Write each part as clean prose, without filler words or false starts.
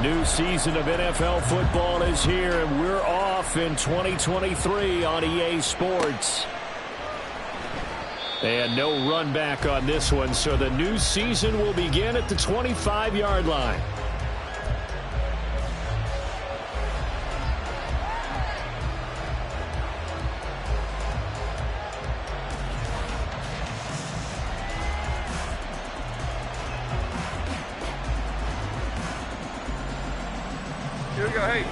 new season of NFL football is here, and we're off in 2023 on EA Sports. And no run back on this one, so the new season will begin at the 25-yard line. Here we go, hey.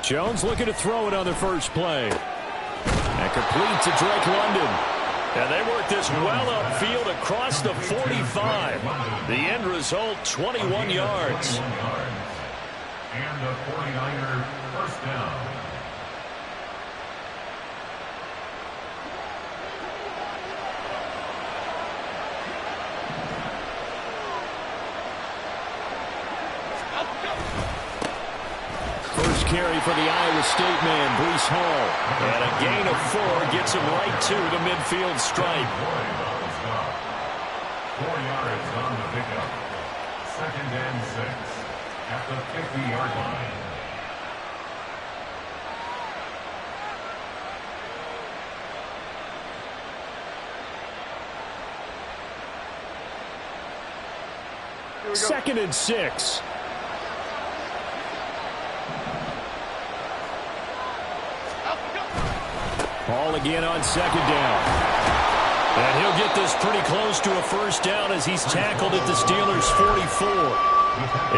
Jones looking to throw it on the first play. And complete to Drake London. And they work this well upfield across the 45. The end result, 21 yards. And the 49er first down. Carry for the Iowa State man, Breece Hall. And a gain of 4 gets him right to the midfield stripe. 4 yards on the pickup. 2nd and 6 at the 50-yard line. Second and 6. Ball again on 2nd down. And he'll get this pretty close to a first down as he's tackled at the Steelers' 44.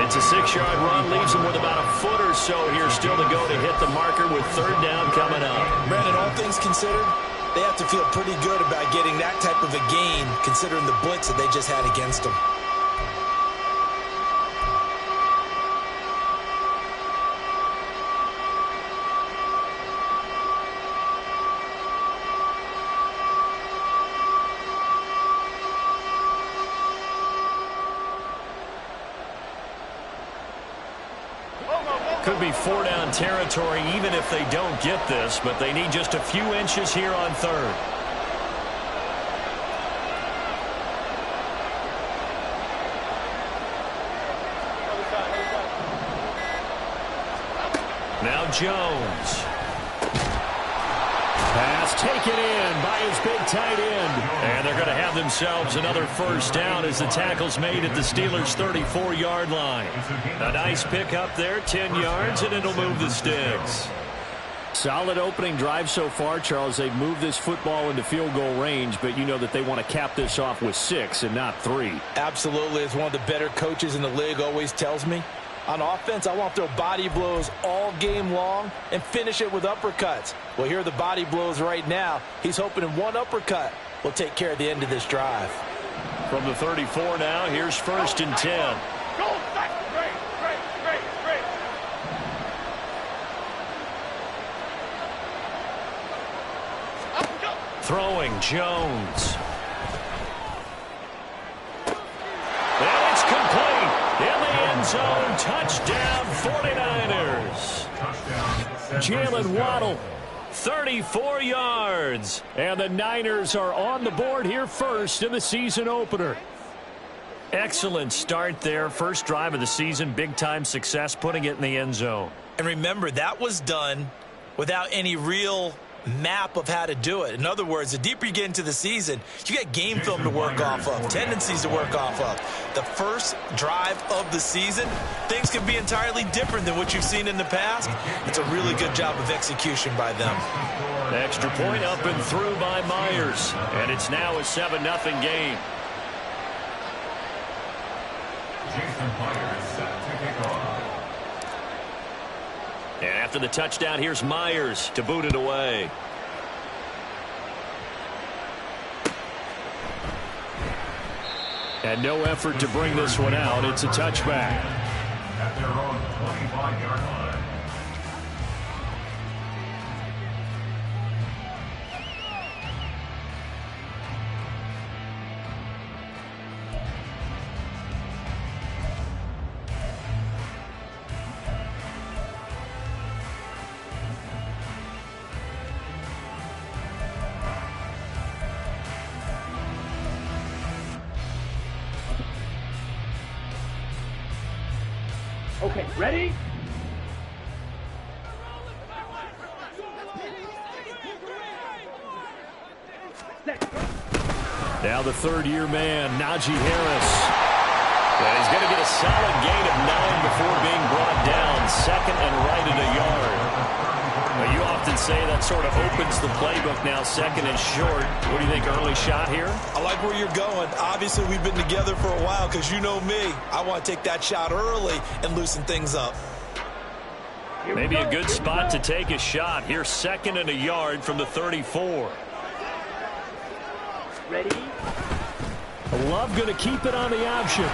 It's a 6-yard run, leaves him with about a foot or so here still to go to hit the marker with 3rd down coming up. Brandon, all things considered, they have to feel pretty good about getting that type of a gain considering the blitz that they just had against them. Could be 4-down territory even if they don't get this, but they need just a few inches here on 3rd. Now Jones. Pass taken in by his big tight end. And they're going to have themselves another first down as the tackle's made at the Steelers' 34-yard line. A nice pick up there, 10 yards, and it'll move the sticks. Solid opening drive so far, Charles. They've moved this football into field goal range, but you know that they want to cap this off with 6 and not 3. Absolutely. As one of the better coaches in the league always tells me, on offense, I want to throw body blows all game long and finish it with uppercuts. Well, here are the body blows right now. He's hoping in one uppercut will take care of the end of this drive. From the 34 now, here's 1st and 10. Go back. Great. Throwing Jones. And it's complete. In the end zone, touchdown 49ers. Jalen Waddle, 34 yards. And the Niners are on the board here first in the season opener. Excellent start there. First drive of the season, big-time success, putting it in the end zone. And remember, that was done without any real map of how to do it. In other words, the deeper you get into the season, you got game film to work off of, tendencies to work off of. The first drive of the season, things can be entirely different than what you've seen in the past. It's a really good job of execution by them. Extra point up and through by Myers. And it's now a 7-0 game. Jason Myers set to kick off. And after the touchdown, here's Myers to boot it away. And no effort to bring this one out. It's a touchback. At their own 25-yard line. Okay, ready? Now the third-year man, Najee Harris. And he's going to get a solid gain of 9 before being brought down. Second and right at a yard. Well, you often say that sort of opens the playbook now, second and short. What do you think, early shot here? I like where you're going. Obviously, we've been together for a while because you know me. I want to take that shot early and loosen things up. Maybe a good spot to take a shot. Here's second and a yard from the 34. Ready? Love going to keep it on the option.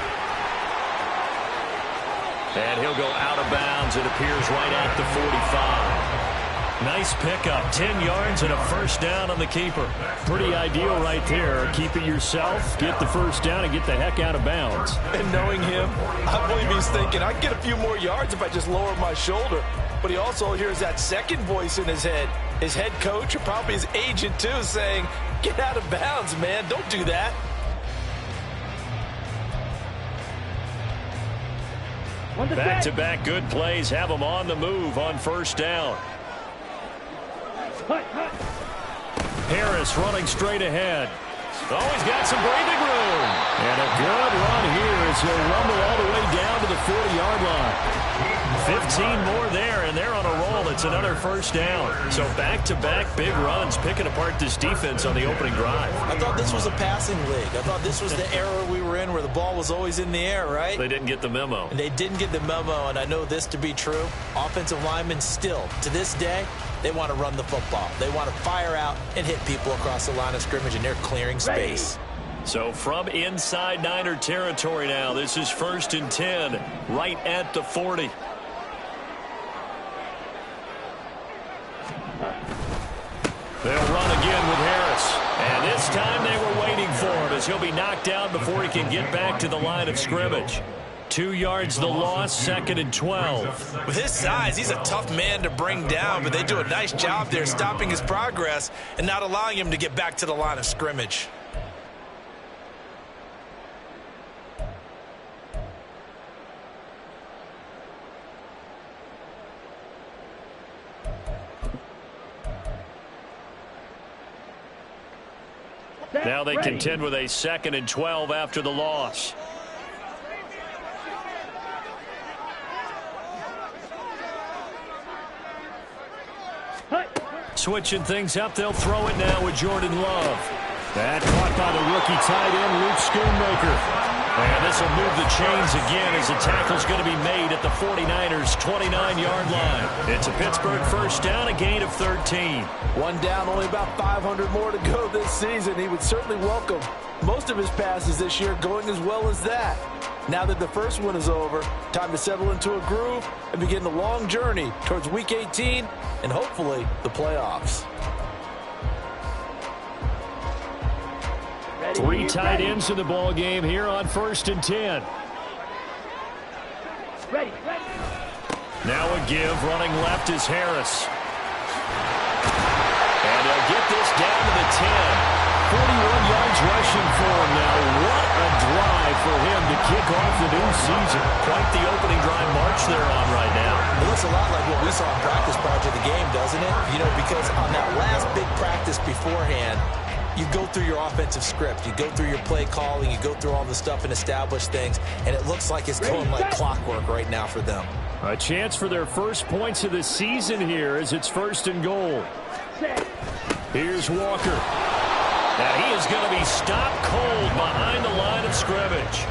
And he'll go out of bounds. It appears right at the 45. Nice pickup. 10 yards and a first down on the keeper. Pretty ideal right there. Keep it yourself, get the first down, and get the heck out of bounds. And knowing him, I believe he's thinking, I can get a few more yards if I just lower my shoulder. But he also hears that second voice in his head. His head coach, or probably his agent too, saying, get out of bounds, man. Don't do that. Back-to-back good plays have him on the move on first down. Harris running straight ahead. Oh, he's got some breathing room. And a good run here as he'll rumble all the way down to the 40-yard line. 15 more there, and they're on a roll. It's another first down. So back-to-back big runs, picking apart this defense on the opening drive. I thought this was a passing league. I thought this was the era we were in where the ball was always in the air, right? They didn't get the memo. And they didn't get the memo, and I know this to be true. Offensive linemen still, to this day, they want to run the football. They want to fire out and hit people across the line of scrimmage, and they're clearing space. So from inside Niner territory now, this is first and 10, right at the 40. They'll run again with Harris. And this time they were waiting for him as he'll be knocked down before he can get back to the line of scrimmage. 2 yards the loss, second and 12. With his size, he's a tough man to bring down, but they do a nice job there stopping his progress and not allowing him to get back to the line of scrimmage. Now they contend with a second and 12 after the loss. Switching things up, they'll throw it now with Jordan Love. That caught by the rookie tight end, Luke Schoonmaker. And this will move the chains again as the tackle's going to be made at the 49ers' 29-yard line. It's a Pittsburgh first down, a gain of 13. One down, only about 500 more to go this season. He would certainly welcome most of his passes this year going as well as that. Now that the first one is over, time to settle into a groove and begin the long journey towards Week 18 and hopefully the playoffs. 3 tight ends in the ball game here on first and 10. Now a give, running left is Harris. And they'll get this down to the 10. 41 yards rushing for him now. What a drive for him to kick off the new season. Quite the opening drive march they're on right now. It looks a lot like what we saw in practice prior to the game, doesn't it? You know, because on that last big practice beforehand, you go through your offensive script, you go through your play calling, you go through all the stuff and establish things, and it looks like it's going like clockwork right now for them. A chance for their first points of the season here as it's first and goal. Here's Walker. Now he is going to be stopped cold behind the line of scrimmage.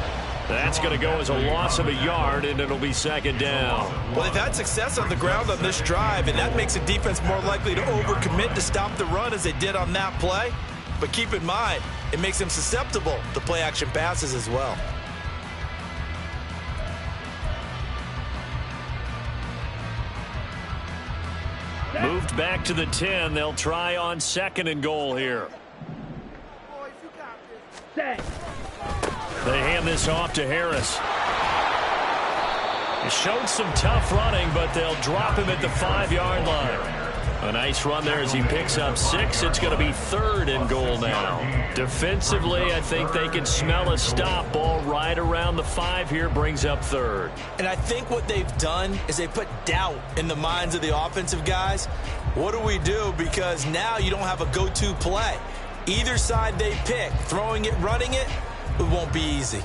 That's going to go as a loss of a yard, and it'll be second down. Well, they've had success on the ground on this drive, and that makes a defense more likely to overcommit to stop the run as they did on that play. But keep in mind, it makes them susceptible to play-action passes as well. Moved back to the 10. They'll try on second and goal here. They hand this off to Harris. He showed some tough running, but they'll drop him at the 5-yard line. A nice run there as he picks up 6. It's going to be 3rd and goal now. Defensively, I think they can smell a stop. Ball right around the 5 here, brings up 3rd. And I think what they've done is they put doubt in the minds of the offensive guys. What do we do? Because now you don't have a go-to play. Either side they pick, throwing it, running it, it won't be easy.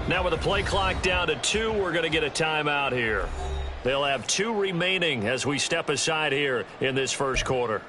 Now with the play clock down to 2, we're going to get a timeout here. They'll have 2 remaining as we step aside here in this first quarter.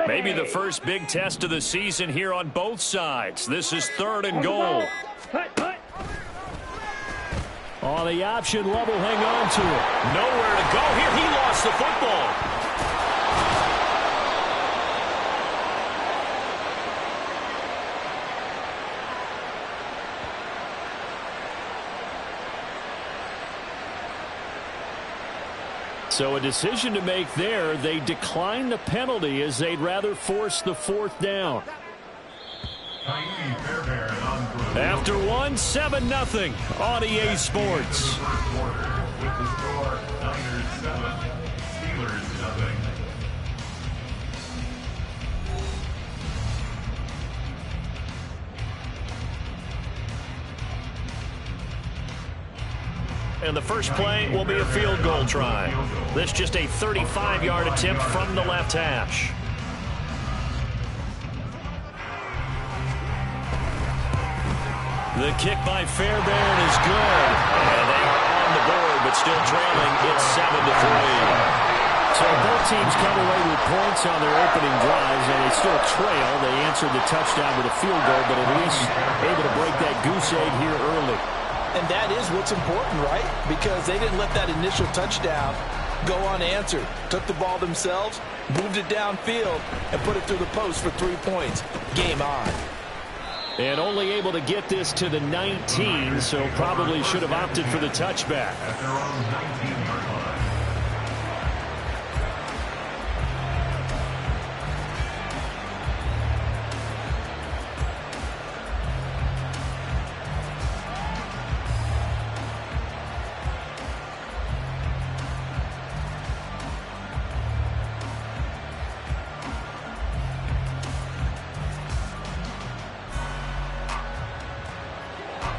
Maybe the first big test of the season here on both sides. This is 3rd and goal. On the option, Love will hang on to it. Nowhere to go here. He lost the football. So a decision to make there. They decline the penalty as they'd rather force the 4th down. After 1, 7-0 on EA Sports. And the first play will be a field goal try. This just a 35-yard attempt from the left hash. The kick by Fairbairn is good. And they are on the board, but still trailing. It's 7-3. So both teams come away with points on their opening drives, and they still trail. They answered the touchdown with a field goal, but at least able to break that goose egg here early. And that is what's important, right? Because they didn't let that initial touchdown go unanswered. Took the ball themselves, moved it downfield, and put it through the post for 3 points. Game on. And only able to get this to the 19, so probably should have opted for the touchback. At their own 19-yard line.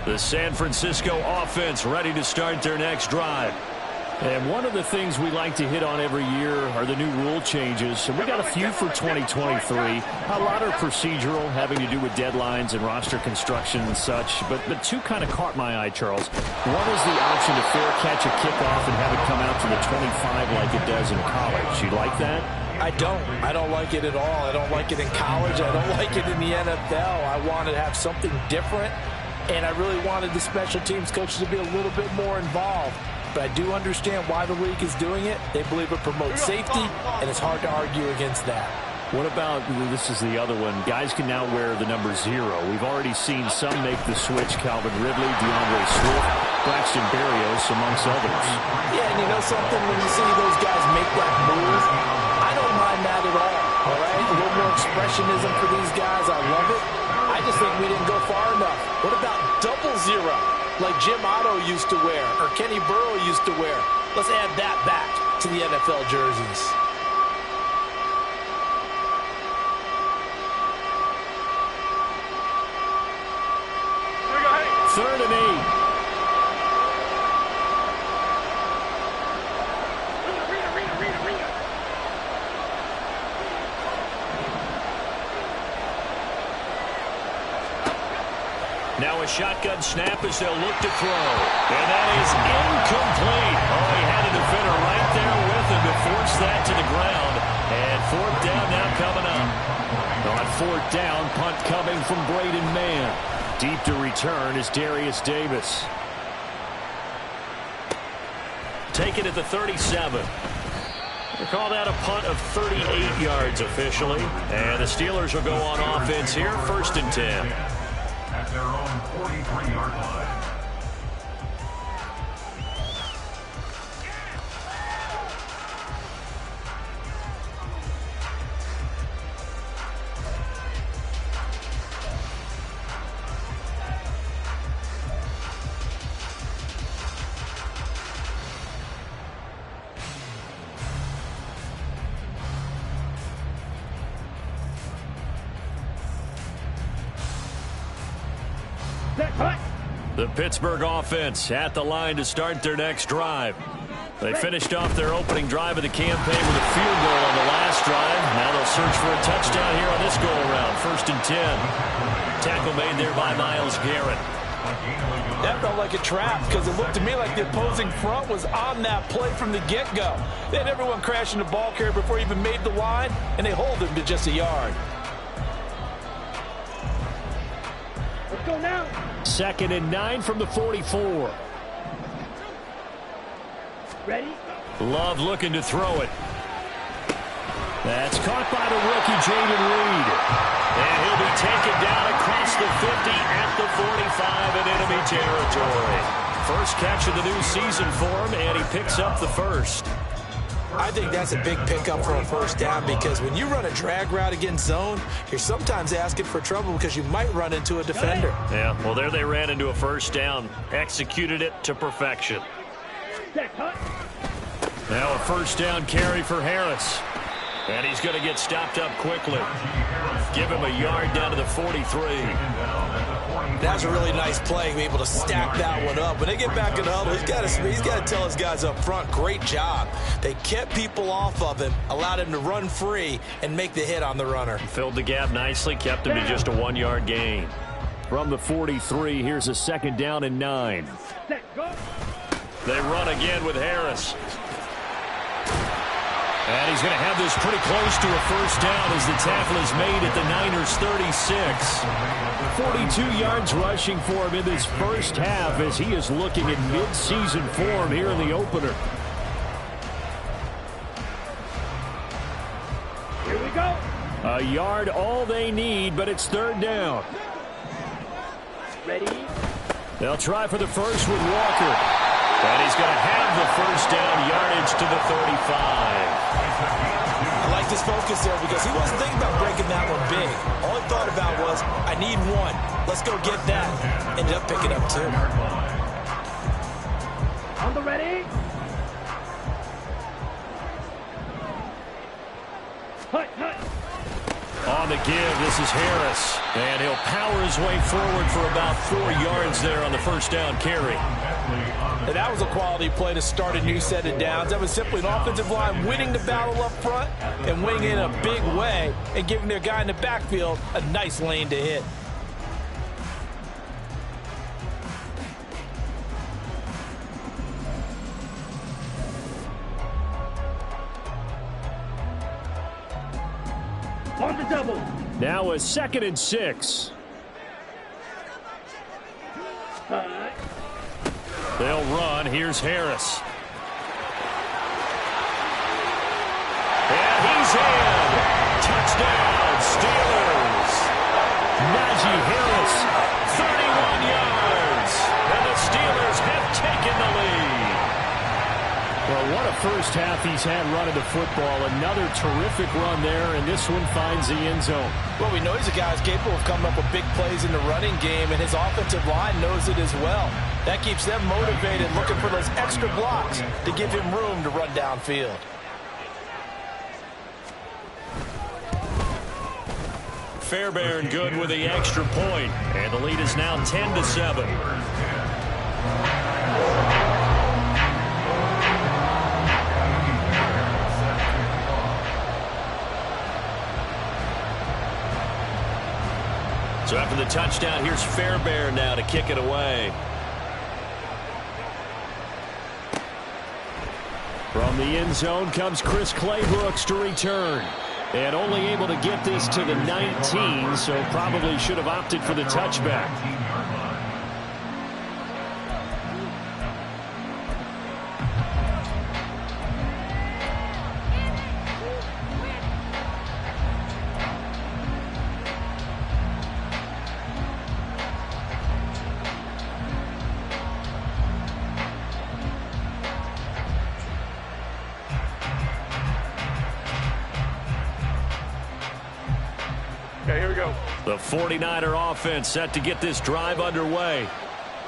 The San Francisco offense ready to start their next drive. And one of the things we like to hit on every year are the new rule changes. And we got a few for 2023. A lot are procedural, having to do with deadlines and roster construction and such. But 2 kind of caught my eye, Charles. One is the option to fair catch a kickoff and have it come out to the 25 like it does in college. You like that? I don't. I don't like it at all. I don't like it in college. I don't like it in the NFL. I want to have something different. And I really wanted the special teams coaches to be a little bit more involved. But I do understand why the league is doing it. They believe it promotes safety, and it's hard to argue against that. What about, this is the other one, guys can now wear the number 0. We've already seen some make the switch, Calvin Ridley, DeAndre Swift, Braxton Berrios, amongst others. Yeah, and you know something, when you see those guys make that move, I don't mind that at all right? A little more expressionism for these guys. I love it. I just think we didn't go far enough. What about 00, like Jim Otto used to wear or Kenny Burrow used to wear? Let's add that back to the NFL jerseys. Third and 8. Now a shotgun snap as they'll look to throw. And that is incomplete. Oh, he force that to the ground. And fourth down now coming up. On fourth down, punt coming from Braden Mann. Deep to return is Darius Davis. Take it at the 37. They call that a punt of 38 yards officially. And the Steelers will go on offense here, 1st and 10. At their own 43-yard line. The Pittsburgh offense at the line to start their next drive. They finished off their opening drive of the campaign with a field goal on the last drive. Now they'll search for a touchdown here on this go-around. 1st and 10. Tackle made there by Myles Garrett. That felt like a trap because it looked to me like the opposing front was on that play from the get-go. They had everyone crashing the ball carrier before he even made the line, and they hold him to just a yard. Let's go now. 2nd and 9 from the 44. Ready? Love looking to throw it. That's caught by the rookie, Jayden Reed. And he'll be taken down across the 50 at the 45 in enemy territory. First catch of the new season for him, and he picks up the first. I think that's a big pickup for a first down because when you run a drag route against zone, you're sometimes asking for trouble because you might run into a defender. Yeah, well, there they ran into a first down. Executed it to perfection. Now a first down carry for Harris. And he's going to get stopped up quickly. Give him a yard down to the 43. That's a really nice play, be able to stack that one up. When they get back in the huddle, he's got to tell his guys up front, great job. They kept people off of him, allowed him to run free, and make the hit on the runner. Filled the gap nicely, kept him to just a 1-yard gain. From the 43, here's a 2nd down and 9. They run again with Harris. And he's going to have this pretty close to a first down as the tackle is made at the Niners' 36. 42 yards rushing for him in this first half as he is looking in mid-season form here in the opener. Here we go. A yard all they need, but it's 3rd down. Ready? They'll try for the first with Walker. And he's going to have the first down yardage to the 35. I like this focus there because he wasn't thinking about breaking that one big. All he thought about was, I need one. Let's go get that. Ended up picking up 2. On the ready? Hut, hut. On the give, this is Harris. And he'll power his way forward for about 4 yards there on the first down carry. And that was a quality play to start a new set of downs. That was simply an offensive line winning the battle up front and winning it in a big way and giving their guy in the backfield a nice lane to hit. On the double. Now a 2nd and 6. They'll run. Here's Harris. And he's in. Touchdown, Steelers. Najee Harris, 31 yards. And the Steelers have taken the lead. Well, what a first half he's had running the football. Another terrific run there, and this one finds the end zone. Well, we know he's a guy who's capable of coming up with big plays in the running game, and his offensive line knows it as well. That keeps them motivated, looking for those extra blocks to give him room to run downfield. Fairbairn good with the extra point, and the lead is now 10-7. So after the touchdown, here's Fairbairn now to kick it away. From the end zone comes Chris Claybrooks to return. And only able to get this to the 19, so probably should have opted for the touchback. Okay, here we go. The 49er offense set to get this drive underway.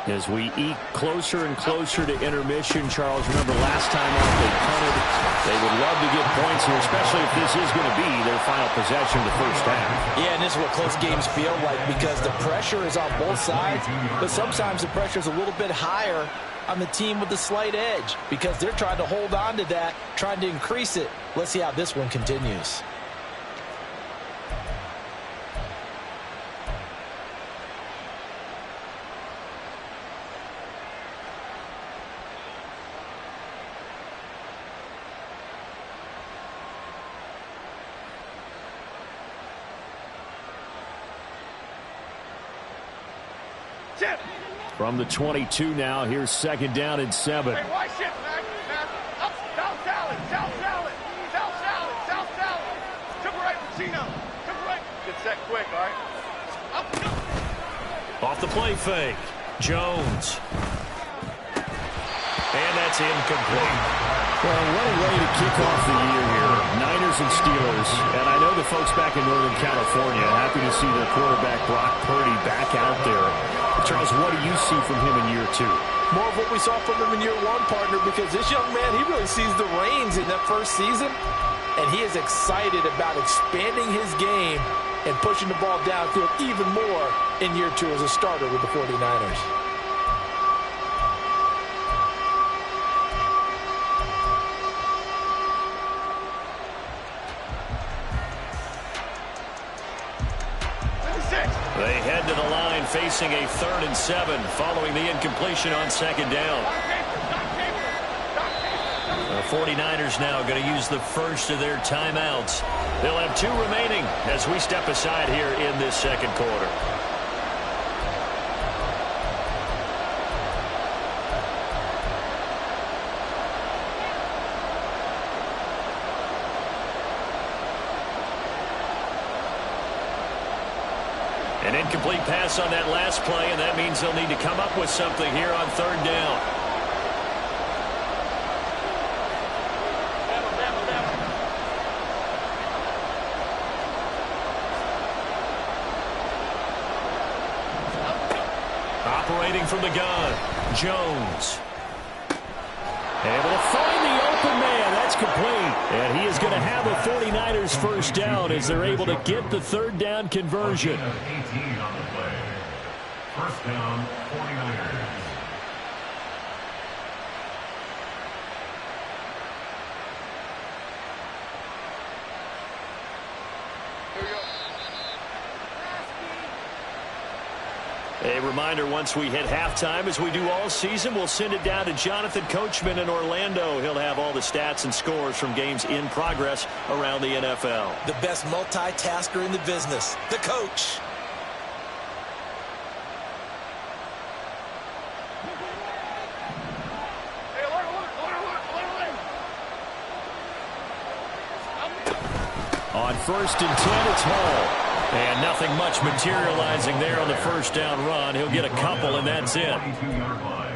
As we eke closer and closer to intermission, Charles, remember last time out they punted. They would love to get points here, especially if this is going to be their final possession of the first half. Yeah, and this is what close games feel like because the pressure is on both sides, but sometimes the pressure is a little bit higher on the team with the slight edge because they're trying to hold on to that, trying to increase it. Let's see how this one continues. From the 22 now, here's 2nd down and 7. Hey, why shift, man? Up, south salad, south salad, south salad, south salad. Triple right, Pacino. Triple right. Get set quick, all right? Up, up. Off the play fake. Jones. And that's incomplete. Well, what a way to kick off the year here. Niners and Steelers. And I know the folks back in Northern California happy to see their quarterback Brock Purdy back out there. Charles, what do you see from him in year 2? More of what we saw from him in year 1, partner, because this young man, he really sees the reins in that first season, and he is excited about expanding his game and pushing the ball downfield even more in year 2 as a starter with the 49ers. They head to the line facing a 3rd and 7 following the incompletion on 2nd down. The 49ers now going to use the first of their timeouts. They'll have 2 remaining as we step aside here in this 2nd quarter. An incomplete pass on that last play, and that means they'll need to come up with something here on 3rd down. Operating from the gun, Jones. Able to find the open man. That's complete. And he is going to have a 49ers first down as they're able to get the 3rd down conversion. 18 on the play. First down, 49ers. A reminder, once we hit halftime, as we do all season, we'll send it down to Jonathan Coachman in Orlando. He'll have all the stats and scores from games in progress around the NFL. The best multitasker in the business, the coach. Hey, alert. On 1st and 10, it's Hall. And nothing much materializing there on the first down run. He'll get a couple, and that's it.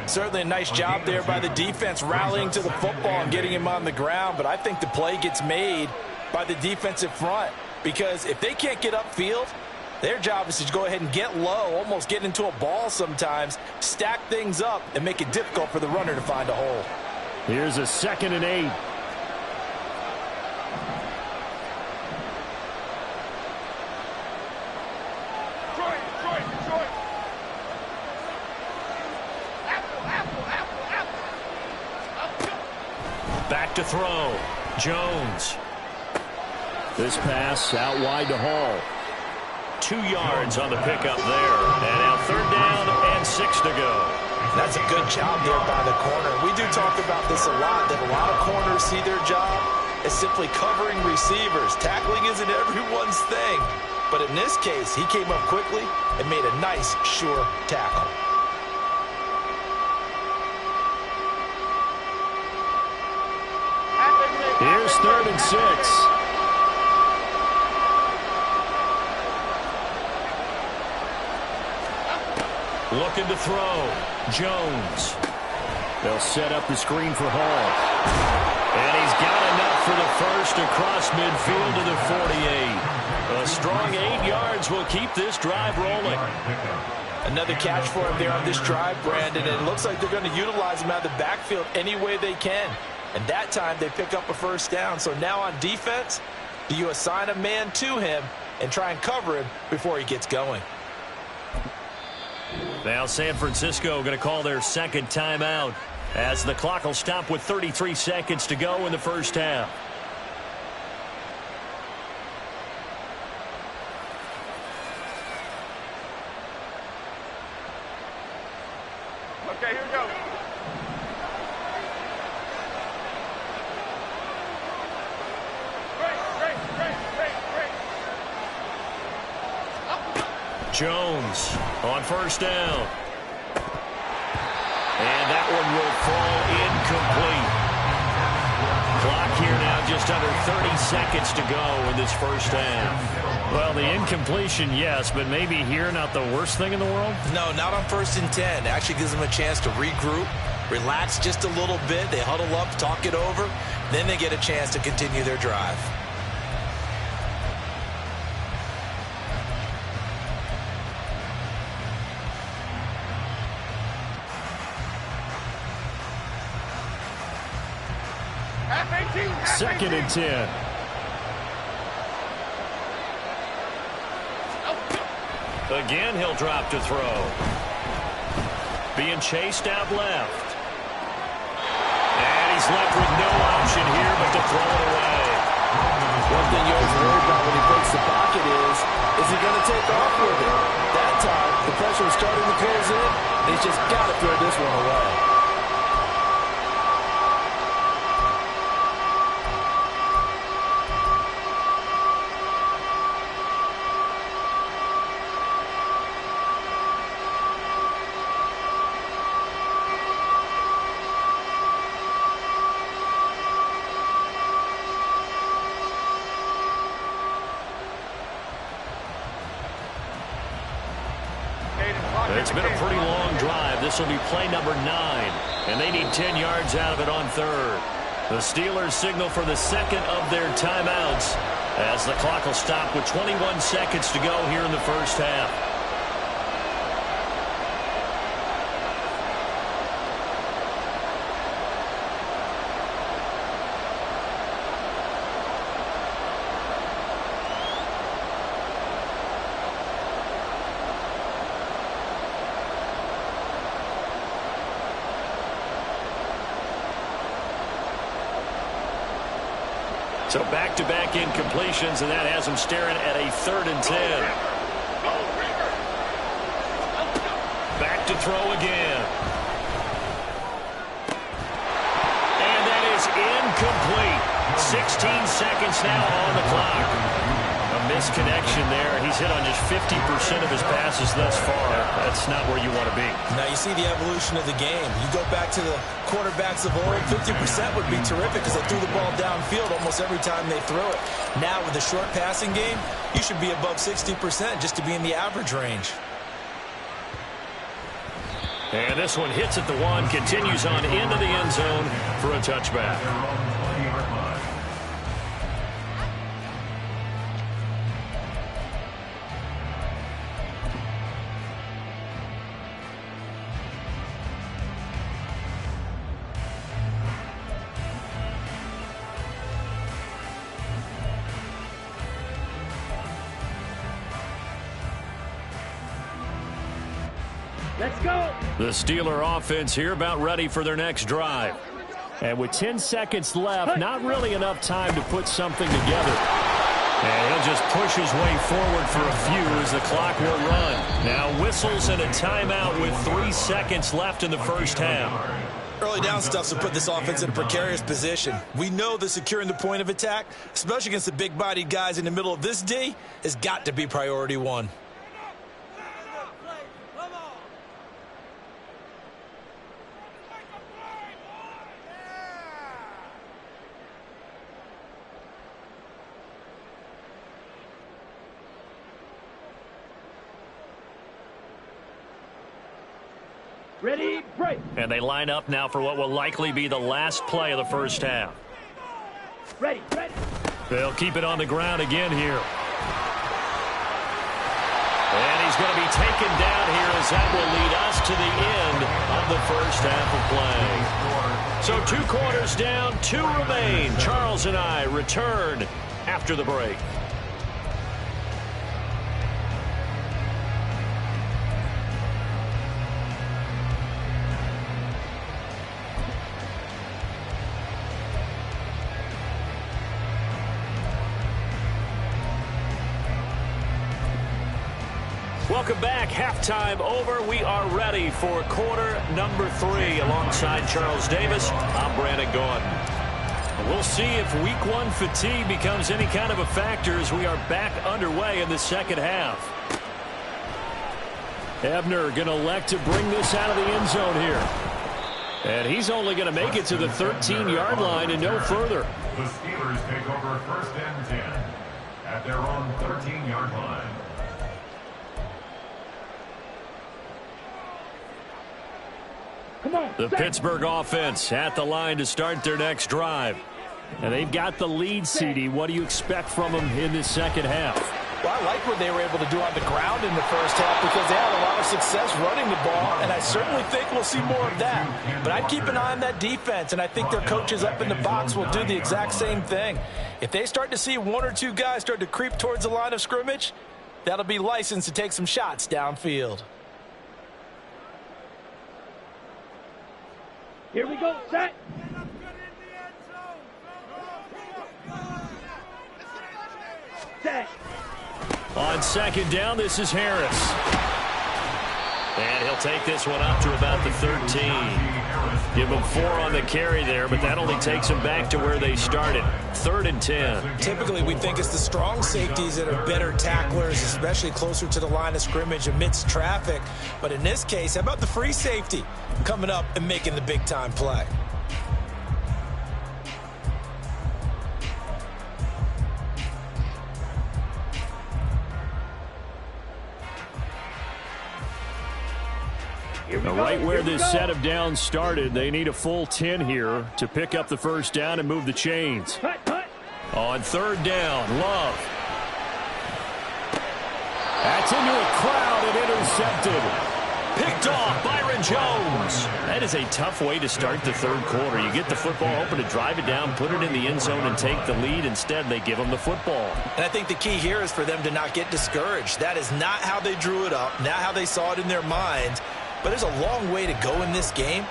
Certainly a nice job there by the defense rallying to the football and getting him on the ground. But I think the play gets made by the defensive front because if they can't get upfield, their job is to go ahead and get low, almost get into a ball sometimes, stack things up, and make it difficult for the runner to find a hole. Here's a 2nd and 8. Back to throw. Jones. This pass out wide to Hall. 2 yards on the pickup there. And now 3rd down and 6 to go. That's a good job there by the corner. We do talk about this a lot, that a lot of corners see their job as simply covering receivers. Tackling isn't everyone's thing. But in this case, he came up quickly and made a nice, sure tackle. Here's 3rd and 6. Looking to throw. Jones. They'll set up the screen for Hall. And he's got enough for the first across midfield to the 48. A strong 8 yards will keep this drive rolling. Another catch for him there on this drive, Brandon. And it looks like they're going to utilize him out of the backfield any way they can. And that time they pick up a first down. So now on defense, do you assign a man to him and try and cover him before he gets going? Now San Francisco going to call their second timeout as the clock will stop with 33 seconds to go in the first half. Okay, here we go. Jones on first down. And that one will fall incomplete. Clock here now just under 30 seconds to go in this first half. Well, the incompletion, yes, but maybe here not the worst thing in the world? No, not on 1st and 10. It actually gives them a chance to regroup, relax just a little bit. They huddle up, talk it over. Then they get a chance to continue their drive. Second and 10. Again, he'll drop to throw. Being chased out left. And he's left with no option here but to throw it away. One thing you always worry about when he breaks the pocket is he going to take off with it? That time, the pressure is starting to close in, and he's just got to throw this one away. It's been a pretty long drive. This will be play number 9, and they need 10 yards out of it on 3rd. The Steelers signal for the second of their timeouts as the clock will stop with 21 seconds to go here in the first half. So back-to-back incompletions, and that has them staring at a 3rd and 10. Back to throw again. And that is incomplete. 16 seconds now on the clock. A misconnection there. He's hit on just 50% of his passes thus far. That's not where you want to be. Now you see the evolution of the game. You go back to the quarterbacks of old, 50% would be terrific because they threw the ball downfield almost every time they threw it. Now with the short passing game, you should be above 60% just to be in the average range. And this one hits at the 1, continues on into the end zone for a touchback. Let's go. The Steeler offense here about ready for their next drive. And with 10 seconds left, not really enough time to put something together. And he'll just push his way forward for a few as the clock will run. Now whistles and a timeout with 3 seconds left in the first half. Early down stuff to put this offense in a precarious position. We know that securing the point of attack, especially against the big-bodied guys in the middle of this D, has got to be priority one. Ready, break. And they line up now for what will likely be the last play of the first half. Ready, ready. They'll keep it on the ground again here. And he's going to be taken down here as that will lead us to the end of the first half of play. So 2 quarters down, 2 remain. Charles and I return after the break. Welcome back. Halftime over. We are ready for quarter number 3 alongside Charles Davis. I'm Brandon Gaudin. And we'll see if week 1 fatigue becomes any kind of a factor as we are back underway in the second half. Ebner going to elect to bring this out of the end zone here. And he's only going to make it to the 13-yard line and no further. The Steelers take over 1st and 10 at their own 13-yard line. The Pittsburgh offense at the line to start their next drive. And they've got the lead, CD. What do you expect from them in this second half? Well, I like what they were able to do on the ground in the first half because they had a lot of success running the ball, and I certainly think we'll see more of that. But I'd keep an eye on that defense, and I think their coaches up in the box will do the exact same thing. If they start to see 1 or 2 guys start to creep towards the line of scrimmage, that'll be licensed to take some shots downfield. Here we go, set. Set. On second down, this is Harris. And he'll take this one up to about the 13. Give them 4 on the carry there, but that only takes them back to where they started. 3rd and 10. Typically, we think it's the strong safeties that are better tacklers, especially closer to the line of scrimmage amidst traffic. But in this case, how about the free safety coming up and making the big-time play? Now, right where this set of downs started, they need a full 10 here to pick up the first down and move the chains. On 3rd down, Love. That's into a crowd and intercepted. Picked off, Byron Jones. That is a tough way to start the 3rd quarter. You get the football open to drive it down, put it in the end zone, and take the lead. Instead, they give them the football. And I think the key here is for them to not get discouraged. That is not how they drew it up, not how they saw it in their minds. But there's a long way to go in this game.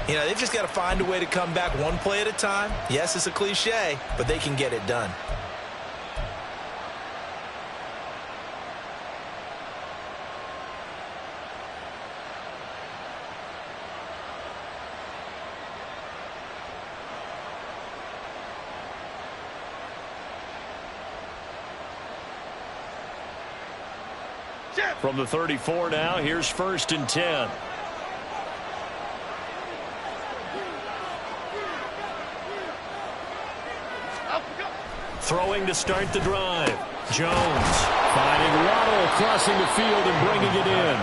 You know, they've just got to find a way to come back 1 play at a time. Yes, it's a cliche, but they can get it done. From the 34 now, here's 1st and 10. Throwing to start the drive. Jones finding Waddle crossing the field and bringing it in.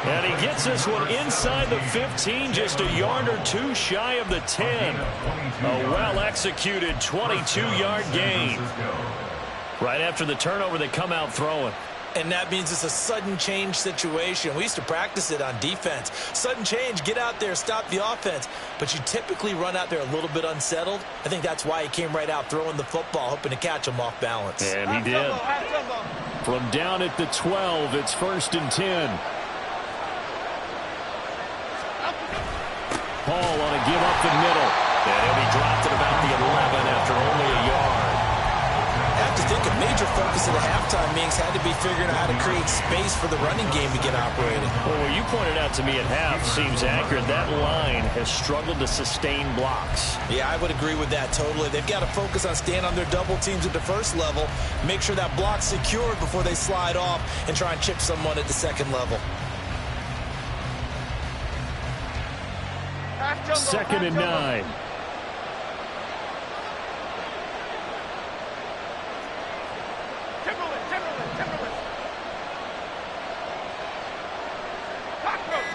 And he gets this one inside the 15, just a yard or 2 shy of the 10. A well-executed 22-yard gain. Right after the turnover, they come out throwing. And that means it's a sudden change situation. We used to practice it on defense. Sudden change, get out there, stop the offense. But you typically run out there a little bit unsettled. I think that's why he came right out throwing the football, hoping to catch him off balance. And he did. From down at the 12, it's 1st and 10. Paul on a give up the middle. And he'll be dropped at about the 11 after only a yard. I have to think a major focus of the halftime meetings had to be figuring out how to create space for the running game to get operating. Well, what you pointed out to me at half seems accurate. That line has struggled to sustain blocks. Yeah, I would agree with that totally. They've got to focus on staying on their double teams at the first level, make sure that block's secured before they slide off and try and chip someone at the second level. Second and 9. Timberland. Cockroach.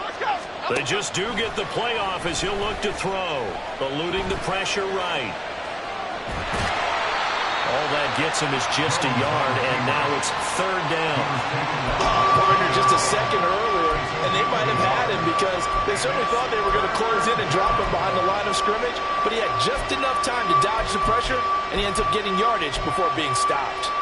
Let's go. They just do get the playoff as he'll look to throw. Eluding the pressure right. All that gets him is just a yard, and now it's third down. Partner just a second earlier, and they might have had him because they certainly thought they were going to close in and drop him behind the line of scrimmage, but he had just enough time to dodge the pressure, and he ends up getting yardage before being stopped.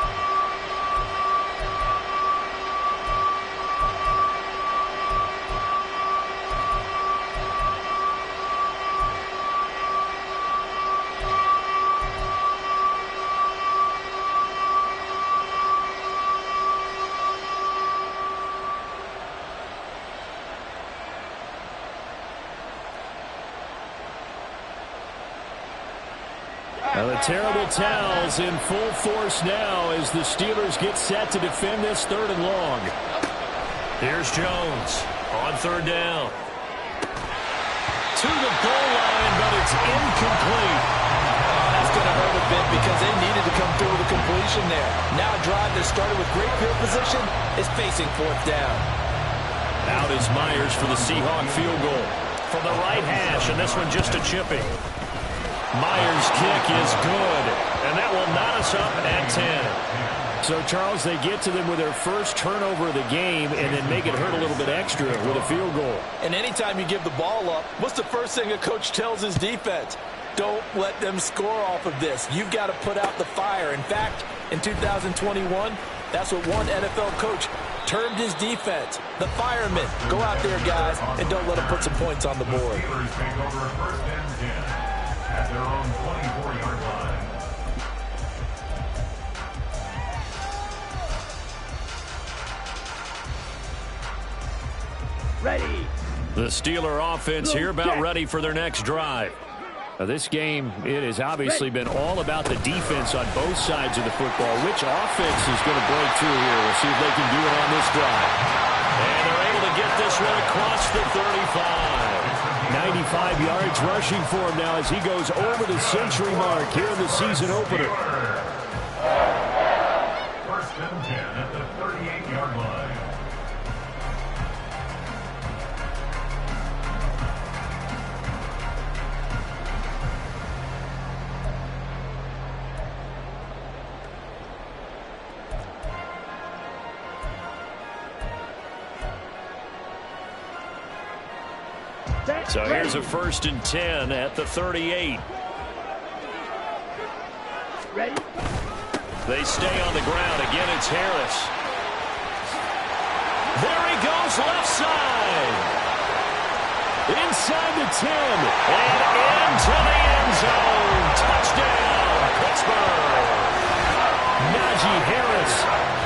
Well, the terrible towels in full force now as the Steelers get set to defend this third and long. Here's Jones on third down. To the goal line, but it's incomplete. That's going to hurt a bit because they needed to come through with a completion there. Now a drive that started with great field position is facing fourth down. Out is Myers for the Seahawk field goal. From the right hash, and this one just a chipping. Myers' kick is good, and that will knot us up at 10. So, Charles, they get to them with their first turnover of the game and then make it hurt a little bit extra with a field goal. And anytime you give the ball up, what's the first thing a coach tells his defense? Don't let them score off of this. You've got to put out the fire. In fact, in 2021, that's what one NFL coach termed his defense. The firemen. Go out there, guys, and don't let them put some points on the board. At their own 24-yard line. Ready. The Steeler offense here about ready for their next drive. Now, this game, it has obviously been all about the defense on both sides of the football. Which offense is going to break through here? We'll see if they can do it on this drive. And they're able to get this one across the 35. 95 yards rushing for him now as he goes over the century mark here in the season opener. First and 10 at the 38-yard line. So here's a first and 10 at the 38. Ready. They stay on the ground. Again, it's Harris. There he goes, left side. Inside the 10. And into the end zone. Touchdown, Pittsburgh. Najee Harris.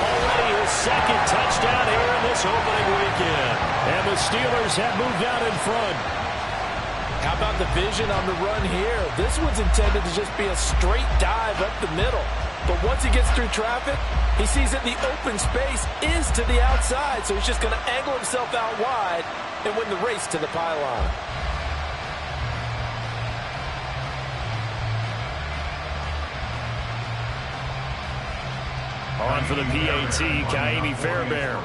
Already his second touchdown here in this opening weekend. And the Steelers have moved out in front. How about the vision on the run here? This one's intended to just be a straight dive up the middle. But once he gets through traffic, he sees that the open space is to the outside, so he's just going to angle himself out wide and win the race to the pylon. On for the PAT, Ka'imi Fairbairn.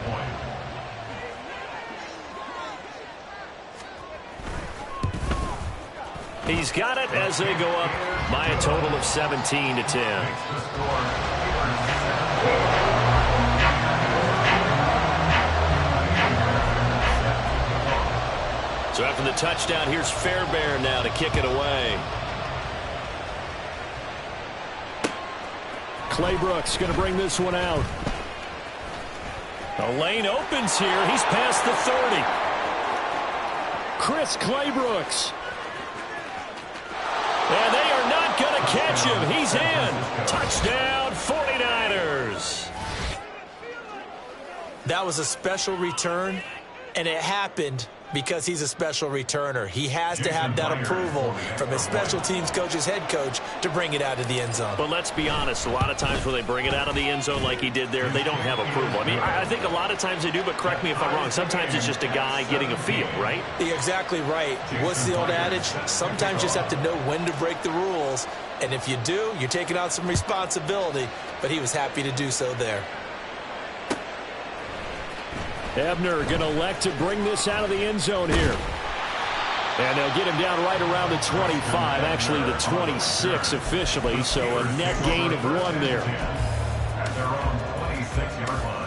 He's got it as they go up by a total of 17 to 10. So after the touchdown, here's Fairbairn now to kick it away. Claybrooks going to bring this one out. The lane opens here. He's past the 30. Chris Claybrooks. And they are not going to catch catch him. He's in. Touchdown, 49ers. That was a special return, and it happened because he's a special returner. He has to have that approval from his special teams coach, his head coach, to bring it out of the end zone. But let's be honest, a lot of times when they bring it out of the end zone like he did there, they don't have approval. I mean, I think a lot of times they do, but correct me if I'm wrong. Sometimes it's just a guy getting a feel, right? You're exactly right. What's the old adage? Sometimes you just have to know when to break the rules, and if you do, you're taking on some responsibility, but he was happy to do so there. Ebner going to elect to bring this out of the end zone here. And they'll get him down right around the 25, actually the 26 officially, so a net gain of 1 there. At their own 26-yard line.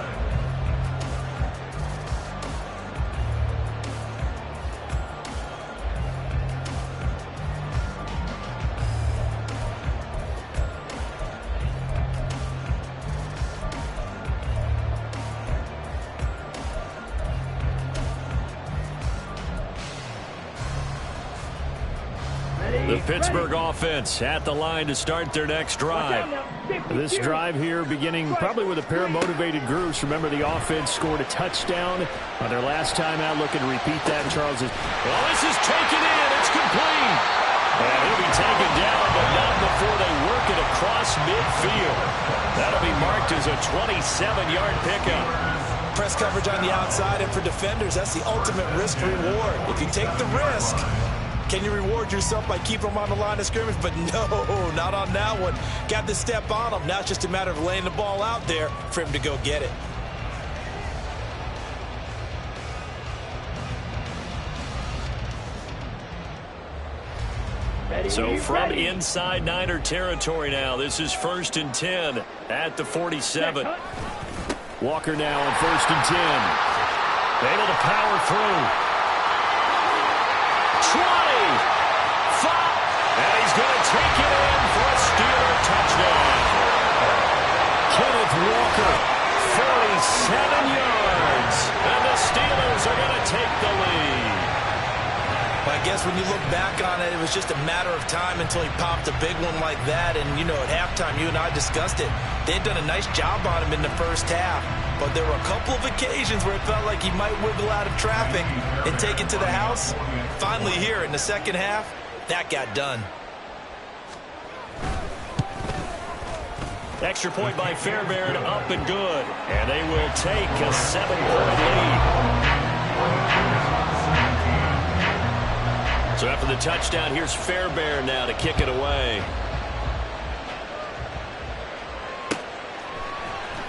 The Pittsburgh offense at the line to start their next drive. This drive here beginning probably with a pair of motivated groups. Remember, the offense scored a touchdown on their last time out. Looking to repeat that. And Charles is, well, this is taken in. It's complete. And he'll be taken down, but not before they work it across midfield. That'll be marked as a 27-yard pickup. Press coverage on the outside, and for defenders, that's the ultimate risk-reward. If you take the risk, can you reward yourself by keeping them on the line of scrimmage? But no, not on that one. Got to step on them. Now it's just a matter of laying the ball out there for him to go get it. So from inside Niner territory now, this is 1st and 10 at the 47. Walker now on 1st and 10. Able to power through. 20, 5, and he's going to take it in for a Steeler touchdown. Kenneth Walker, 47 yards, and the Steelers are going to take the lead. Well, I guess when you look back on it, it was just a matter of time until he popped a big one like that. And, you know, at halftime, you and I discussed it. They had done a nice job on him in the first half. But there were a couple of occasions where it felt like he might wiggle out of traffic and take it to the house. Finally here in the second half, that got done. Extra point by Fairbairn, up and good. And they will take a 7-point lead. So after the touchdown, here's Fairbairn now to kick it away.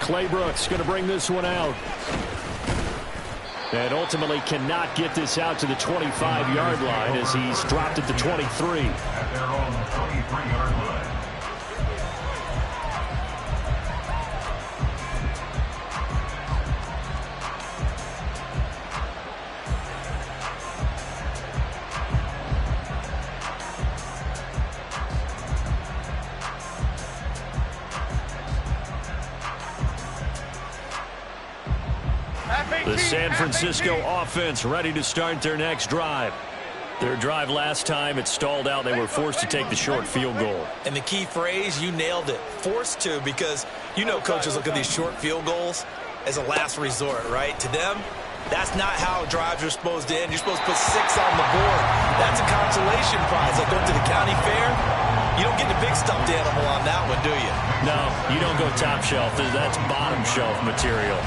Clay Brooks going to bring this one out. And ultimately cannot get this out to the 25-yard line as he's dropped at the 23. At their own 23-yard line. The San Francisco offense ready to start their next drive. Their drive last time, it stalled out. They were forced to take the short field goal. And the key phrase, you nailed it. Forced to, because you know coaches look at these short field goals as a last resort, right? To them, that's not how drives are supposed to end. You're supposed to put 6 on the board. That's a consolation prize. Like going to the county fair, you don't get the big stuffed animal on that one, do you? No, you don't go top shelf. That's bottom shelf material.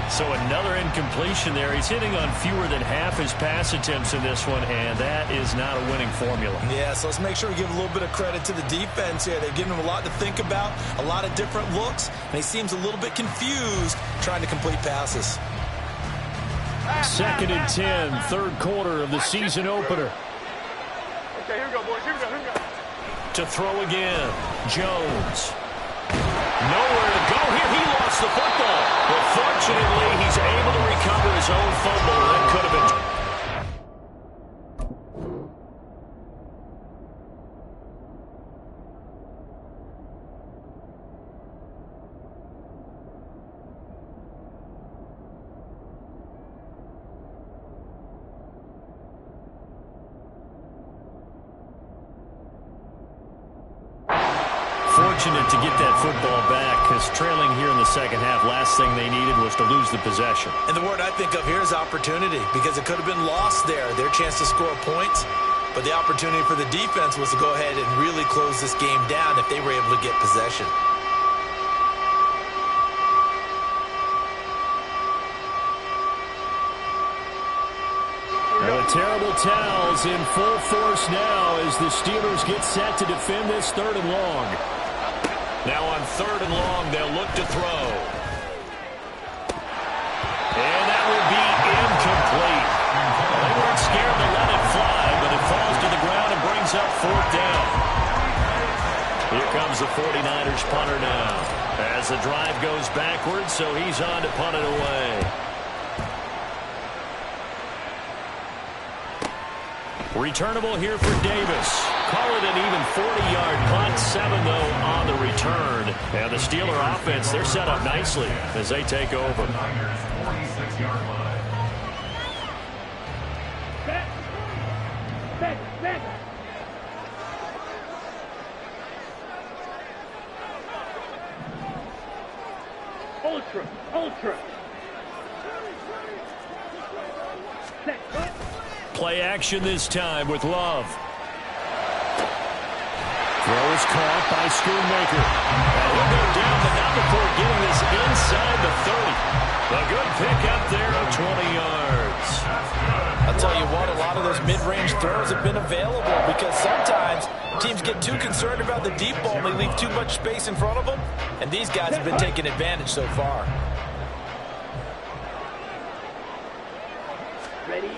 So another incompletion there. He's hitting on fewer than half his pass attempts in this one, and that is not a winning formula. Yeah, so let's make sure we give a little bit of credit to the defense here. They've given him a lot to think about, a lot of different looks, and he seems a little bit confused trying to complete passes. 2nd and 10, third quarter of the season opener. Okay, here we go, boys. Here we go. Here we go. To throw again, Jones. Nowhere to go here. He lost the football. But fortunately, he's able to recover his own fumble. That could have been... fortunate to get that football back because trailing here in the second half, last thing they needed was to lose the possession. And the word I think of here is opportunity because it could have been lost there, their chance to score points. But the opportunity for the defense was to go ahead and really close this game down if they were able to get possession. The terrible towels in full force now as the Steelers get set to defend this 3rd and long. Now on 3rd and long, they'll look to throw. And that will be incomplete. They weren't scared to let it fly, but it falls to the ground and brings up 4th down. Here comes the 49ers punter now as the drive goes backwards, so he's on to punt it away. Returnable here for Davis. Call it an even 40-yard punt. 7, though, on the return. And the Steeler offense, they're set up nicely as they take over. Niners 46-yard line. Back. Ultra. Set. Play action this time with Love. Throw is caught by Schoonmaker. And he'll go down, but not before getting this inside the 30. A good pick up there of 20 yards. I'll tell you what, a lot of those mid-range throws have been available because sometimes teams get too concerned about the deep ball and they leave too much space in front of them, and these guys have been taking advantage so far. Ready.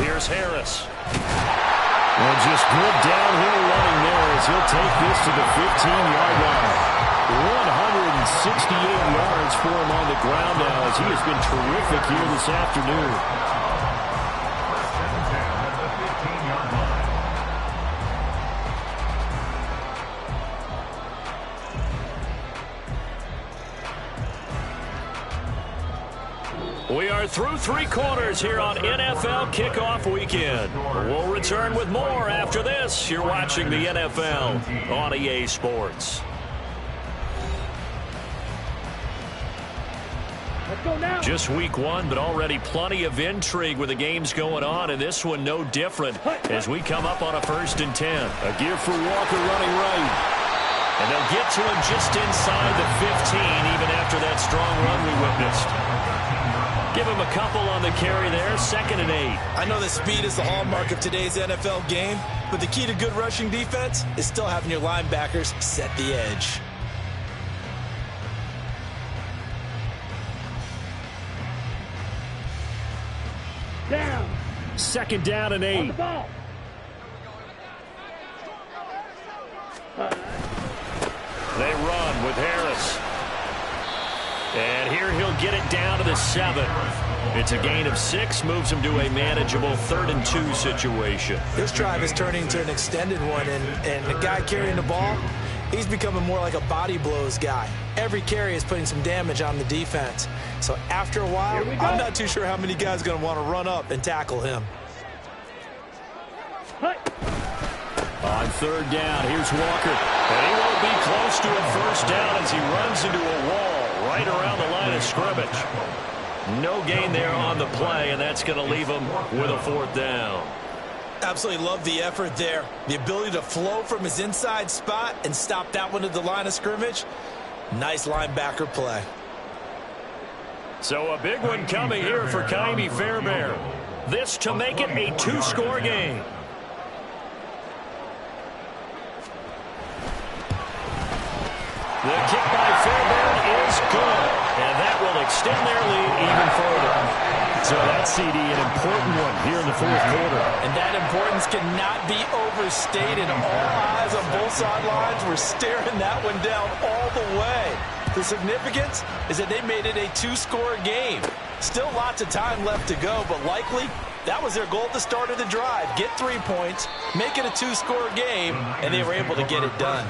Here's Harris. And just good downhill running there as he'll take this to the 15-yard line. 168 yards for him on the ground now as he has been terrific here this afternoon. We are through 3 quarters here on NFL Kickoff Weekend. We'll return with more after this. You're watching the NFL on EA Sports. Let's go now. Just week 1, but already plenty of intrigue with the games going on, and this one no different as we come up on a 1st and 10. A give for Walker running right. And they'll get to him just inside the 15, even after that strong run we witnessed. Give him a couple on the carry there, 2nd and 8. I know that speed is the hallmark of today's NFL game, but the key to good rushing defense is still having your linebackers set the edge. Down. 2nd down and 8. On the ball. They run with Harris. And here he'll get it down to the 7. It's a gain of 6, moves him to a manageable 3rd and 2 situation. This drive is turning into an extended one, and the guy carrying the ball, he's becoming more like a body blows guy. Every carry is putting some damage on the defense. So after a while, I'm not too sure how many guys are going to want to run up and tackle him. On 3rd down, here's Walker. And he won't be close to a 1st down as he runs into a wall right around the line of scrimmage. No gain there on the play, and that's going to leave him with a 4th down. Absolutely love the effort there. The ability to flow from his inside spot and stop that one at the line of scrimmage. Nice linebacker play. So a big one coming here for Ka'imi Fairbairn. This to make it a 2-score game. The kick by Fairbairn is good, and that will extend their lead even further. So that CD, an important one here in the 4th quarter. And that importance cannot be overstated. All eyes on both sidelines were staring that one down all the way. The significance is that they made it a 2-score game. Still lots of time left to go, but likely that was their goal at the start of the drive. Get 3 points, make it a 2-score game, and they were able to get it done.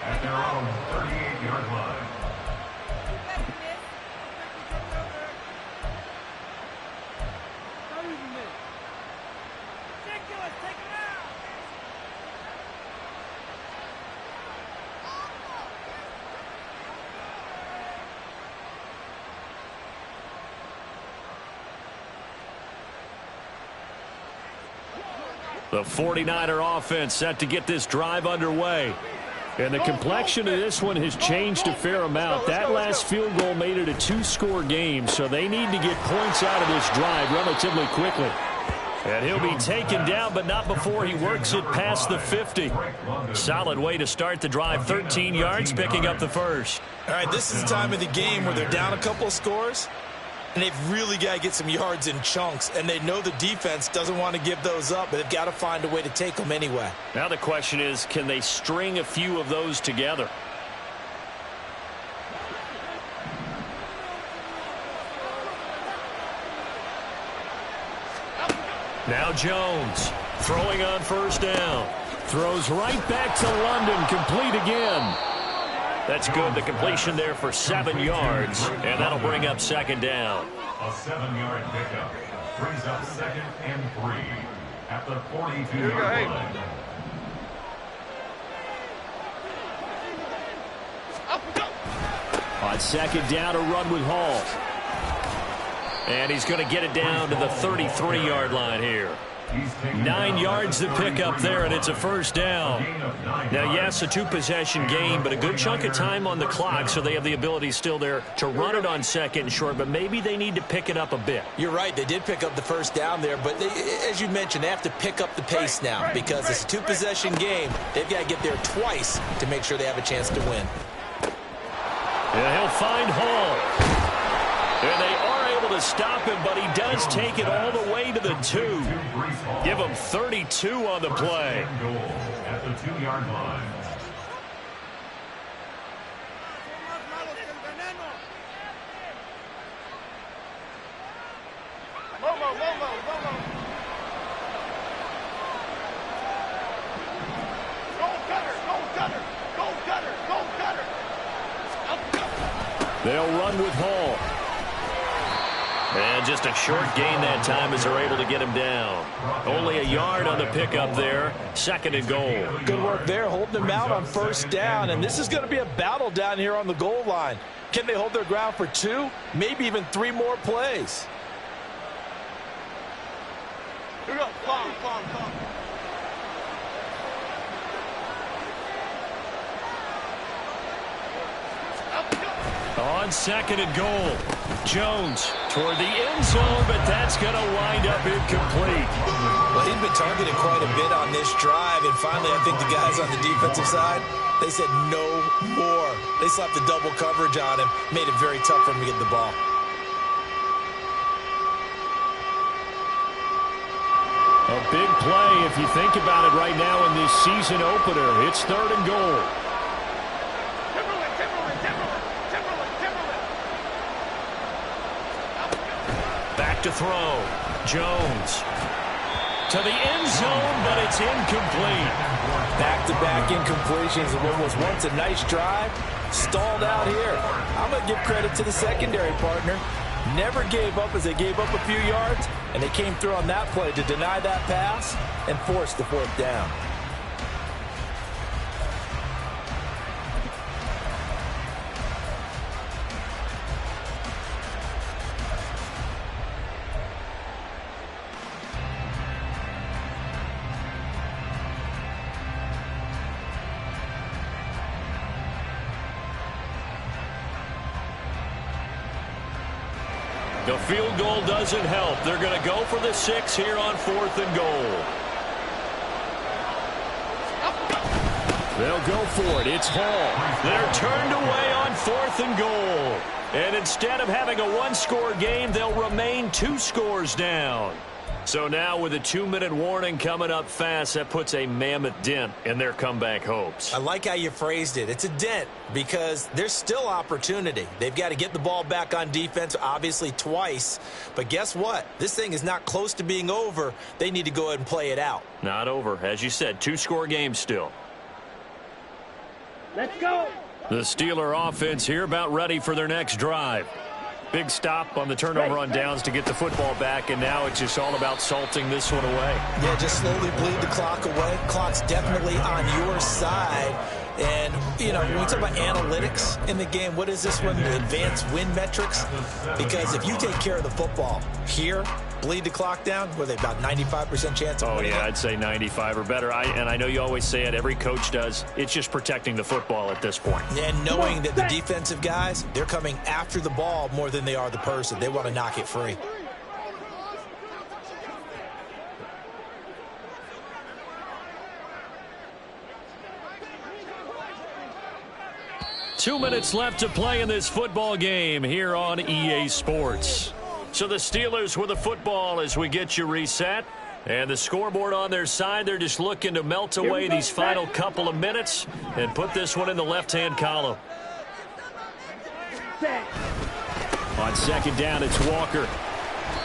At their own 38-yard line. The 49er offense set to get this drive underway. And the complexion of this one has changed a fair amount. That last field goal made it a two-score game, so they need to get points out of this drive relatively quickly. And he'll be taken down, but not before he works it past the 50. Solid way to start the drive, 13 yards, picking up the first. All right, this is the time of the game where they're down a couple of scores, and they've really got to get some yards in chunks, and they know the defense doesn't want to give those up, but they've got to find a way to take them anyway. Now the question is, can they string a few of those together? Now Jones throwing on first down. Throws right back to London, complete again. That's good. The completion there for 7 yards, and that'll bring up second down. A 7-yard pickup brings up 2nd and 3 at the 42-yard line. On second down, a run with Hall. And he's going to get it down to the 33-yard line here. 9 yards to pick up there, and it's a first down. Now, yes, a two-possession game, but a good chunk of time on the clock, so they have the ability still there to run it on second and short, but maybe they need to pick it up a bit. You're right. They did pick up the first down there, but as you mentioned, they have to pick up the pace now because it's a two-possession game. They've got to get there twice to make sure they have a chance to win. And he'll find Hall. And they are able to stop him, but he does take it all the way to the 2. Give him 32 on the play. At the 2-yard line. They'll run with Hall. And just a short gain that time as they're able to get him down. Only a yard on the pickup there. 2nd and goal. Good work there, holding them out on first down. And this is going to be a battle down here on the goal line. Can they hold their ground for 2, maybe even 3 more plays? Here we go. Come on. On 2nd and goal. Jones toward the end zone, but that's going to wind up incomplete. Well, he's been targeted quite a bit on this drive, and finally I think the guys on the defensive side, they said no more. They slapped the double coverage on him, made it very tough for him to get the ball. A big play if you think about it right now in this season opener. It's 3rd and goal. Back to throw. Jones to the end zone, but it's incomplete. Back-to-back incompletions of what was once a nice drive, stalled out here. I'm going to give credit to the secondary partner. Never gave up as they gave up a few yards, and they came through on that play to deny that pass and force the 4th down. The field goal doesn't help. They're going to go for the 6 here on 4th and goal. They'll go for it. It's Hall. They're turned away on 4th and goal. And instead of having a 1-score game, they'll remain 2 scores down. So now with a 2-minute warning coming up fast, that puts a mammoth dent in their comeback hopes. I like how you phrased it. It's a dent because there's still opportunity. They've got to get the ball back on defense, obviously twice. But guess what? This thing is not close to being over. They need to go ahead and play it out. Not over. As you said, 2-score game still. Let's go. The Steeler offense here about ready for their next drive. Big stop on the turnover on downs to get the football back, and now it's just all about salting this one away. Yeah, just slowly bleed the clock away. Clock's definitely on your side. And, you know, when we talk about analytics in the game, what is this one? The advanced win metrics? Because if you take care of the football here, bleed the clock down? Were they about 95% chance of winning? Oh, yeah, it? I'd say 95 or better. And I know you always say it, every coach does. It's just protecting the football at this point. And knowing that the defensive guys, they're coming after the ball more than they are the person. They want to knock it free. Two minutes left to play in this football game here on EA Sports. So the Steelers with the football as we get you reset. And the scoreboard on their side, they're just looking to melt away these final couple of minutes and put this one in the left-hand column. On second down, it's Walker.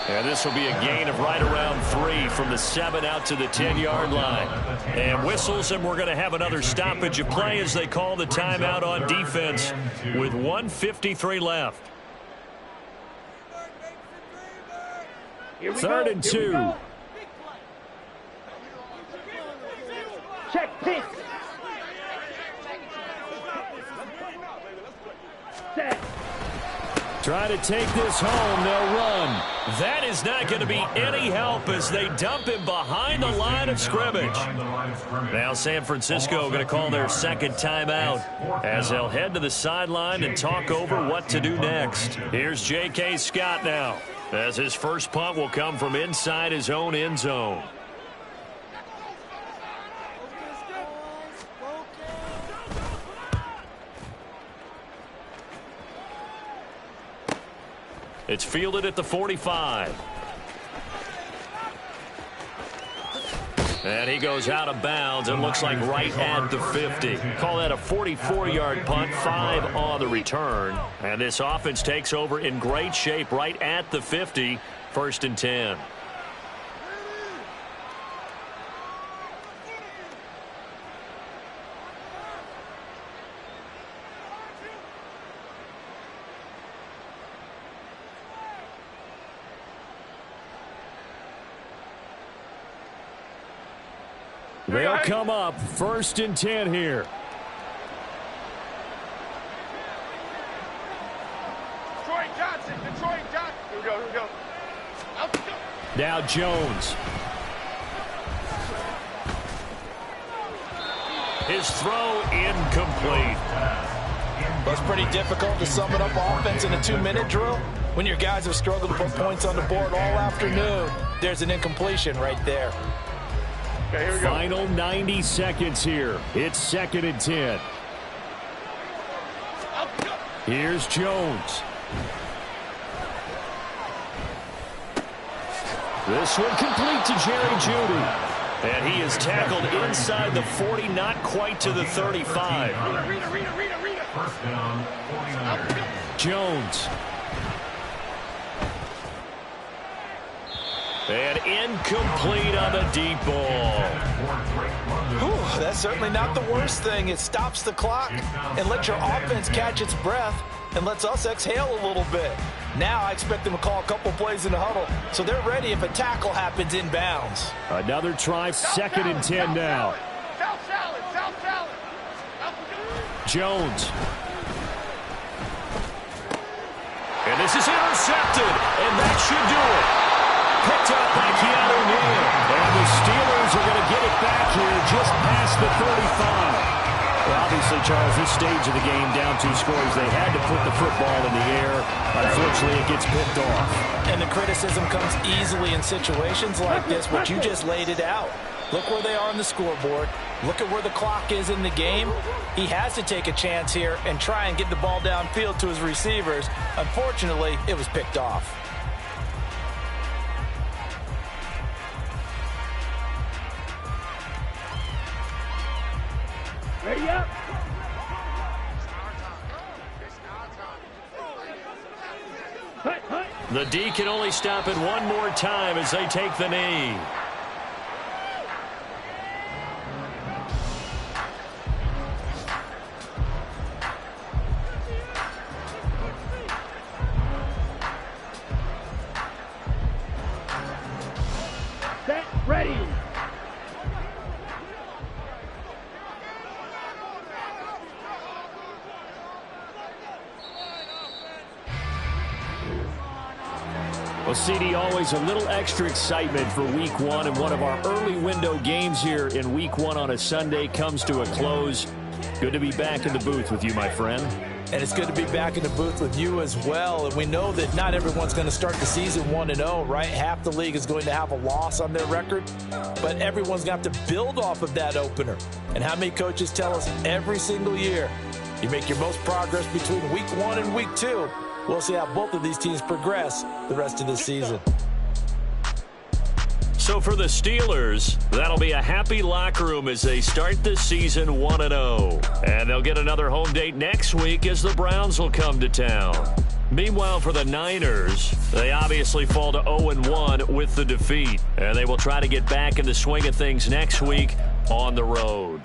And this will be a gain of right around 3 from the 7 out to the 10-yard line. And whistles, and we're going to have another stoppage of play as they call the timeout on defense with 1:53 left. 3rd and 2. Check pitch. Set. Trying to take this home. They'll run. That is not going to be any help as they dump him behind the line of scrimmage. Now San Francisco going to call their second timeout as they'll head to the sideline and talk over what to do next. Here's J.K. Scott now as his first punt will come from inside his own end zone. It's fielded at the 45. And he goes out of bounds and looks like right at the 50. Call that a 44-yard punt, 5 on the return. And this offense takes over in great shape right at the 50, 1st and 10. They'll come up 1st and 10 here. Detroit Johnson. Here we go. Out we go. Now Jones. His throw incomplete. Well, it's pretty difficult to sum it up offense in a 2-minute drill. When your guys have struggled to put points on the board all afternoon, there's an incompletion right there. Okay, here we go. Final 90 seconds here. It's 2nd and 10. Here's Jones. This one complete to Jerry Jeudy. And he is tackled inside the 40, not quite to the 35. First down, 49. Jones. And incomplete on the deep ball. Whew, that's certainly not the worst thing. It stops the clock and lets your offense catch its breath and lets us exhale a little bit. Now I expect them to call a couple plays in the huddle so they're ready if a tackle happens inbounds. Another try, 2nd and 10 now. South salad. Jones. And this is intercepted, and that should do it. Picked up by Keanu Neal. And the Steelers are going to get it back here just past the 35. Well, obviously, Charles, this stage of the game, down 2 scores, they had to put the football in the air. Unfortunately, it gets picked off. And the criticism comes easily in situations like this, but you just laid it out. Look where they are on the scoreboard. Look at where the clock is in the game. He has to take a chance here and try and get the ball downfield to his receivers. Unfortunately, it was picked off. Ready up. Hut. The D can only stop it one more time as they take the knee. Set. Ready. Well, CD, always a little extra excitement for Week 1, and one of our early window games here in Week 1 on a Sunday comes to a close. Good to be back in the booth with you, my friend. And it's good to be back in the booth with you as well. And we know that not everyone's going to start the season 1-0, right? Half the league is going to have a loss on their record, but everyone's going to have to build off of that opener. And how many coaches tell us every single year, you make your most progress between Week 1 and Week 2. We'll see how both of these teams progress the rest of this season. So for the Steelers, that'll be a happy locker room as they start the season 1-0. And they'll get another home date next week as the Browns will come to town. Meanwhile, for the Niners, they obviously fall to 0-1 with the defeat. And they will try to get back in the swing of things next week on the road.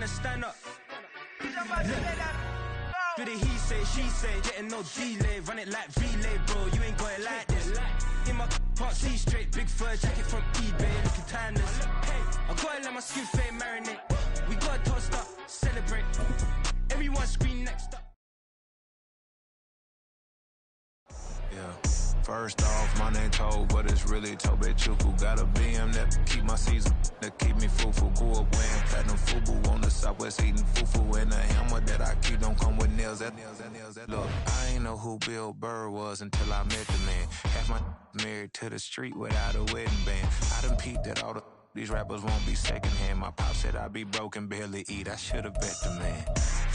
Stand up. Do the he say, she say, getting no delay, run it like relay, bro. You ain't got it like this. In my can't see straight, big fur jacket from eBay, looking timeless. I gotta let my skin fade marinate. We gotta toast up, celebrate. Everyone scream next up. Yeah. First off, my name Tobe, but it's really Tobe Chuku. Got a BM that keep my season, that keep me fufu. Grew up wearing platinum fubu on the Southwest, eating fufu. And the hammer that I keep don't come with nails. Look, I ain't know who Bill Burr was until I met the man. Half my married to the street without a wedding band. I done peeped that all these rappers won't be secondhand. My pop said I'd be broken, barely eat. I should've bet the man.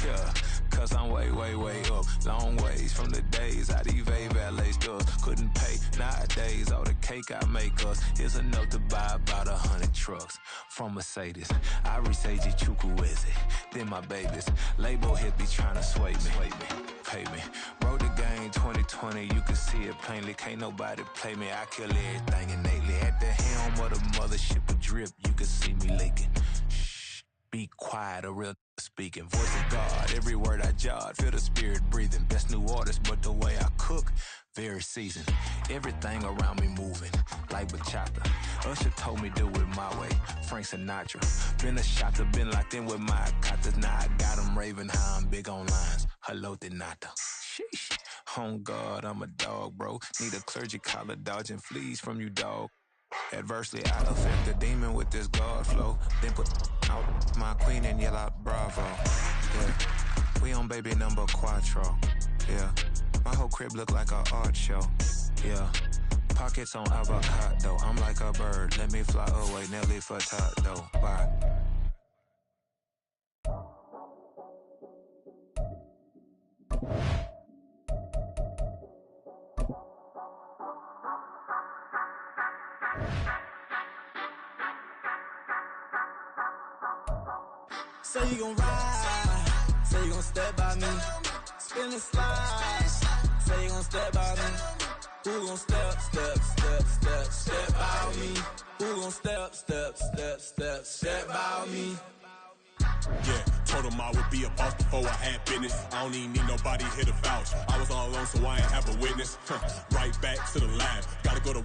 Yeah, cause I'm way, way, way up. Long ways from the days I evade valet stores. Couldn't pay nowadays. All the cake I make us is enough to buy about 100 trucks from Mercedes. I resage Chukwueze, then my babies. Label hit be trying to sway me. Pay me. Wrote the game 2020, you can see it plainly. Can't nobody play me. I kill everything innately. At the helm of the mothership with drip, you can see me leaking. Shh, be quiet, a real speaking. Voice of God, every word I jot. Feel the spirit breathing. Best new artist, but the way I cook, very seasoned. Everything around me moving, like bachata. Usher told me do it my way. Frank Sinatra. Been a shotter, been locked in with my katas. Now I got them raving how I'm big on lines. Hello, Denata. Sheesh. On God, I'm a dog, bro. Need a clergy collar, dodging fleas from you, dog. Adversely, I affect the demon with this God flow. Then put out my queen and yell out bravo. Yeah, we on baby number quattro. Yeah, my whole crib look like an art show. Yeah, pockets on avocado. I'm like a bird, let me fly away. Nelly Furtado. Bye. Say you gon' ride, say you gon' step by me, spin and slide, say you gon' step by me, who gon' step by me, who gon' step by me. Yeah, told him I would be a boss before I had business. I don't even need nobody here to vouch. I was all alone, so I ain't have a witness. Right back to the lab, gotta go to